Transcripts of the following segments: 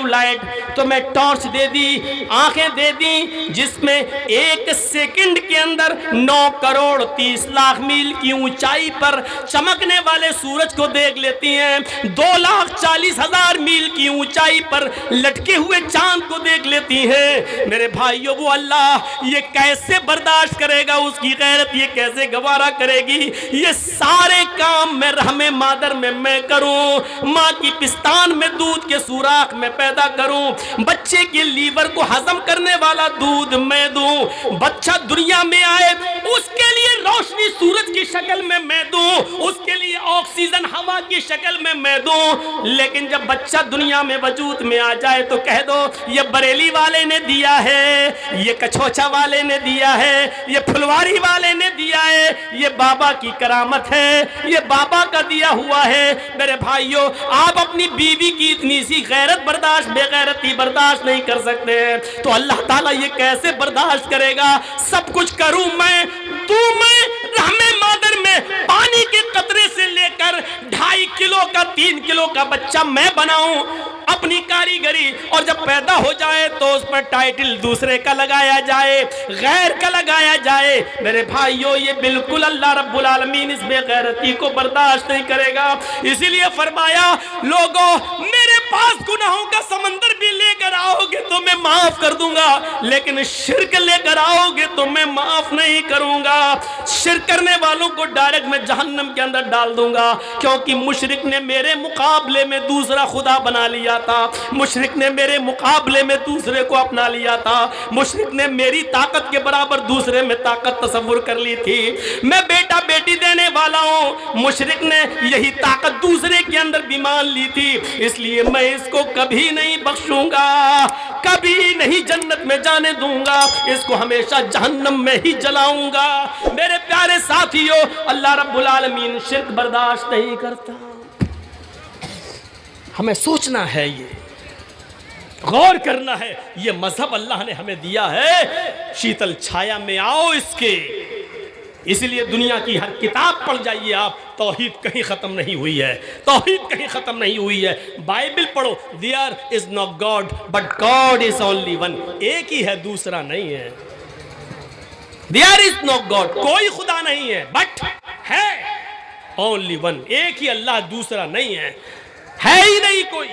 Light, तो मैं torch दे दी, आंखें दे दी, जिसमें 1 सेकंड के अंदर 9 करोड़ 30 लाख मील की ऊंचाई पर चमकने वाले सूरज को देख लेती हैं, 2,40,000 मील की ऊंचाई पर लटके हुए चांद को देख लेती हैं। मेरे भाइयों, वो अल्लाह ये कैसे बर्दाश्त करेगा, उसकी गैरत ये कैसे गवारा करेगी? ये सारे काम मैं रहमे मादर में मैं करूं, माँ की पिस्तान में दूध के सुराख में पैदा करूं, बच्चे के लीवर को हजम करने वाला दूध मैं दूं, बच्चा दुनिया में आए उसके लिए रोशनी सूरज की शक्ल में मैं दूं, उसके लिए ऑक्सीजन हवा की शक्ल में मैं दूं। लेकिन जब बच्चा दुनिया में वजूद में आ जाए तो कह दो ये बरेली वाले ने दिया है, ये कछोचा वाले ने दिया है, ये फुलवारी वाले ने दिया है, ये बाबा की करामत है, ये बाबा का दिया हुआ है। मेरे भाइयों, आप अपनी बीवी की इतनी सी गैरत बर्दाश्त, बेगैरती बर्दाश्त नहीं कर सकते हैं, तो अल्लाह ताला ये कैसे बर्दाश्त करेगा? सब कुछ करूं मैं, तू मैं रहमे मादर में पानी के कतरे से लेकर 2.5 किलो का 3 किलो का बच्चा मैं बनाऊं अपनी कारीगरी, और जब पैदा हो जाए तो उस पर टाइटल दूसरे का लगाया जाए, गैर का लगाया जाए। मेरे भाइयों, ये बिल्कुल अल्लाह रब्बुल आलमीन इस बेगैरती को बर्दाश्त नहीं करेगा। इसीलिए फरमाया, लोगों मेरे पास गुनाहों का समंदर भी लेकर आओगे तो मैं माफ कर दूंगा, लेकिन शिर्क लेकर आओगे तो मैं माफ नहीं करूंगा। शिर्क करने वालों को डायरेक्ट मैं जहन्नम के अंदर डाल दूंगा, क्योंकि मुशरिक ने मेरे मुकाबले में दूसरा खुदा बना लिया था, मुशरिक ने मेरे मुकाबले में दूसरे को अपना लिया था, मुशरिक ने मेरी ताकत के बराबर दूसरे में ताकत तस्वुर कर ली थी। मैं बेटा बेटी देने वाला हूं, मुशरिक ने यही ताकत दूसरे के अंदर भी मान ली थी, इसलिए मैं इसको कभी नहीं बख्शूंगा, कभी नहीं जन्नत में जाने दूंगा, इसको हमेशा जहन्नम में ही जलाऊंगा। मेरे प्यारे साथियों, अल्लाह रब्बुल आलमीन शिर्क बर्दाश्त नहीं करता। हमें सोचना है, ये गौर करना है, ये मजहब अल्लाह ने हमें दिया है, शीतल छाया में आओ इसके। इसलिए दुनिया की हर किताब पढ़ जाइए आप, तौहीद कहीं ख़त्म नहीं हुई है, तौहीद कहीं ख़त्म नहीं हुई है। बाइबल पढ़ो, there is no God but God is only one, एक ही है दूसरा नहीं है। देयर इज नो गॉड, कोई खुदा नहीं है, बट है ओनली वन, एक ही अल्लाह, दूसरा नहीं है ही नहीं कोई।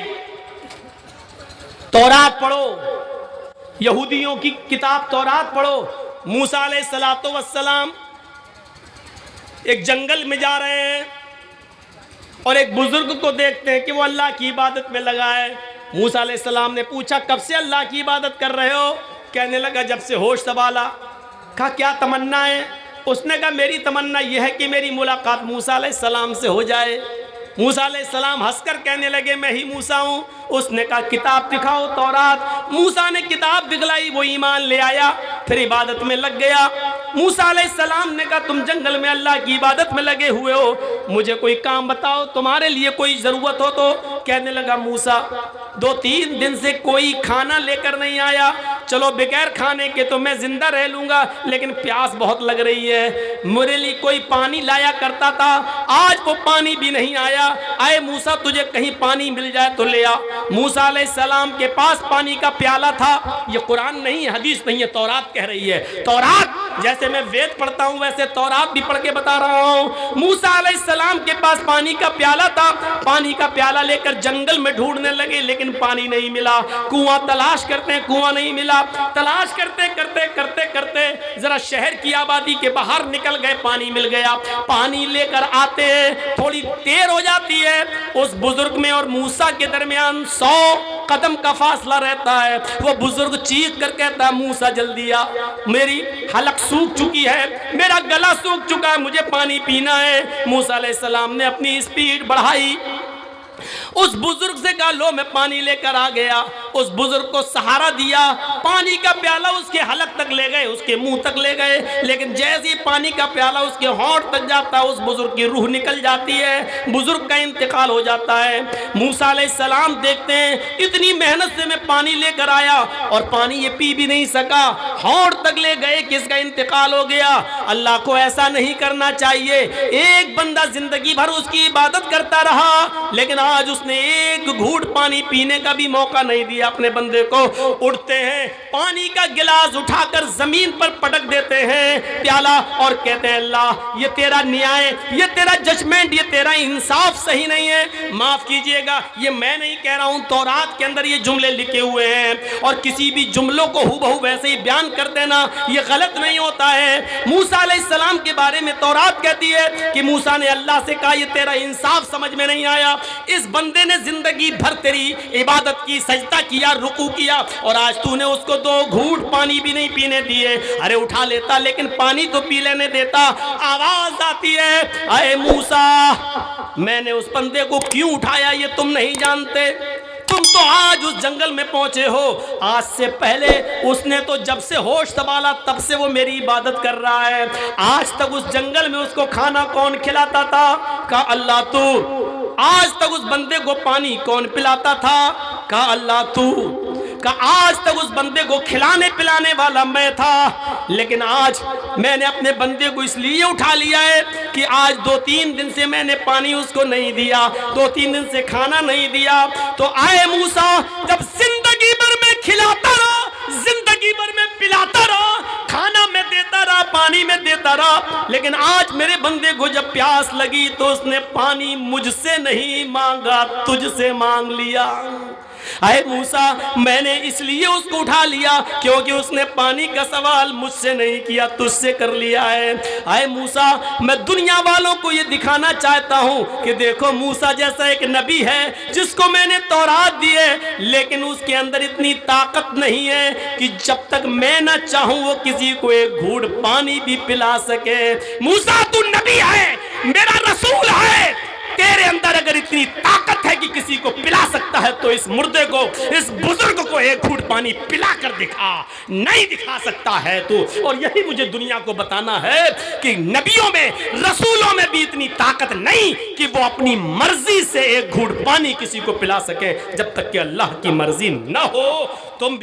तौरात पढ़ो, यहूदियों की किताब तौरात पढ़ो। मूसा अलैहिस्सलातो वस्सलाम एक जंगल में जा रहे हैं और एक बुजुर्ग को देखते हैं कि वो अल्लाह की इबादत में लगा है। मूसा अलैहिस्सलाम ने पूछा, कब से अल्लाह की इबादत कर रहे हो? कहने लगा, जब से होश संभाला। कहा, क्या तमन्ना है? उसने कहा, मेरी तमन्ना यह है कि मेरी मुलाकात मूसा अलैहिस्सलाम से हो जाए। मूसा अलैहिस्सलाम हंसकर कहने लगे, मैं ही मूसा हूँ। उसने कहा, किताब दिखाओ तौरात। मूसा ने किताब दिखलाई, वो ईमान ले आया, फिर इबादत में लग गया। मूसा अलैहिस्सलाम ने कहा, तुम जंगल में अल्लाह की इबादत में लगे हुए हो, मुझे कोई काम बताओ, तुम्हारे लिए कोई ज़रूरत हो तो। कहने लगा मूसा, 2-3 दिन से कोई खाना लेकर नहीं आया, चलो बगैर खाने के तो मैं जिंदा रह लूँगा, लेकिन प्यास बहुत लग रही है। मेरे लिए कोई पानी लाया करता था, आज वो पानी भी नहीं आया। आए मूसा, तुझे कहीं पानी मिल जाए तो ले आ। मूसा अलैहिस्सलाम के पास पानी का प्याला था। ये कुरान नहीं है, हदीस नहीं है, तौरात कह रही है। तौरात, जैसे मैं वेद पढ़ता हूँ वैसे तौरात भी पढ़ के बता रहा हूँ। मूसा अलैहिस्सलाम के पास पानी का प्याला था, पानी का प्याला लेकर जंगल में ढूंढने लगे, लेकिन पानी नहीं मिला। कुआं तलाश करते, कुआं नहीं मिला। तलाश करते करते करते करते जरा शहर की आबादी के बाहर निकल गए, पानी मिल गया। पानी लेकर आते हैं, थोड़ी देर हो जाती है, उस बुजुर्ग में और मूसा के दरमियान 100 कदम का फासला रहता है। वो बुजुर्ग चीख कर कहता है, मूसा जल्दी आ, मेरी हलक सूख चुकी है, मेरा गला सूख चुका है, मुझे पानी पीना है। मूसा अलैहिस्सलाम ने अपनी स्पीड बढ़ाई, उस बुजुर्ग से कहा, लो मैं पानी लेकर आ गया। उस बुजुर्ग को सहारा दिया, पानी का प्याला उसके हलक तक ले गए, उसके मुंह तक ले गए, लेकिन जैसे ही पानी का प्याला उसके होंठ तक जाता है, उस बुजुर्ग की रूह निकल जाती है, बुजुर्ग का इंतकाल हो जाता है। मूसा अलैहिस्सलाम देखते हैं, इतनी मेहनत से मैं पानी लेकर आया और पानी ये पी भी नहीं सका, होंठ तक ले गए, किसका इंतकाल हो गया। अल्लाह को ऐसा नहीं करना चाहिए। एक बंदा जिंदगी भर उसकी इबादत करता रहा, लेकिन आज उसने एक घूंट पानी पीने का भी मौका नहीं दिया। दिया अपने बंदे को। उठते हैं, पानी का गिलास उठाकर जमीन पर पटक देते हैं प्याला, और कहते हैं अल्लाह ये तेरा न्याय, ये तेरा जजमेंट, ये तेरा इंसाफ सही नहीं है, माफ कीजिएगा। ये मैं नहीं कह रहा हूं, तौरात के अंदर ये जुमले लिखे हुए हैं, और किसी भी जुमलों को हूबहू वैसे ही बयान कर देना ये गलत नहीं होता है। मूसा अलैहिस्सलाम के बारे में तौरात कहती है कि मूसा ने अल्लाह से कहा ये तेरा इंसाफ समझ में नहीं आया, इस बंदे ने जिंदगी भर तेरी इबादत की, सजदा किया, रुकू किया, और आज तूने उसको 2 घूंट पानी भी नहीं पीने दिए। अरे उठा लेता लेकिन पानी तो पी लेने देता। आवाज आती है, अरे मूसा मैंने उस बंदे को क्यों उठाया ये तुम नहीं जानते, तुम तो आज उस जंगल में पहुंचे हो, आज से पहले उसने तो जब से होश संभाला तब से वो मेरी इबादत कर रहा है। आज तक उस जंगल में उसको खाना कौन खिलाता था? कहा अल्लाह तू। आज तक उस बंदे को पानी कौन पिलाता था? कहा अल्लाह तू। कहा आज तक उस बंदे को खिलाने पिलाने वाला मैं था, लेकिन आज मैंने अपने बंदे को इसलिए उठा लिया है कि आज 2-3 दिन से मैंने पानी उसको नहीं दिया, 2-3 दिन से खाना नहीं दिया। तो आए मूसा, जब जिंदगी भर में खिलाता रहा, जिंदगी भर में पिलाता रहा, खाना में देता रहा, पानी में देता रहा, लेकिन आज मेरे बंदे को जब प्यास लगी तो उसने पानी मुझसे नहीं मांगा, तुझसे मांग लिया। आए मूसा, मैंने इसलिए उसको उठा लिया क्योंकि उसने पानी का सवाल मुझसे नहीं किया, तुझसे कर लिया है। आए मूसा, मैं दुनिया वालों को ये दिखाना चाहता हूं कि देखो मूसा जैसा एक नबी है जिसको मैंने तौरात दी है, लेकिन उसके अंदर इतनी ताकत नहीं है कि जब तक मैं ना चाहूं वो किसी को एक घूंट पानी भी पिला सके। मूसा तू नबी है, मेरा रसूल है, तेरे अंदर अगर इतनी ताकत है कि किसी को पिला सकता है तो इस मुर्दे को, इस बुजुर्ग को एक घूंट पानी पिला कर दिखा। नहीं दिखा सकता है तू। और यही मुझे दुनिया को बताना है कि नबियों में, रसूलों में भी इतनी ताकत नहीं कि वो अपनी मर्जी से एक घूंट पानी किसी को पिला सके। जब तक कि अल्लाह की मर्जी न हो तुम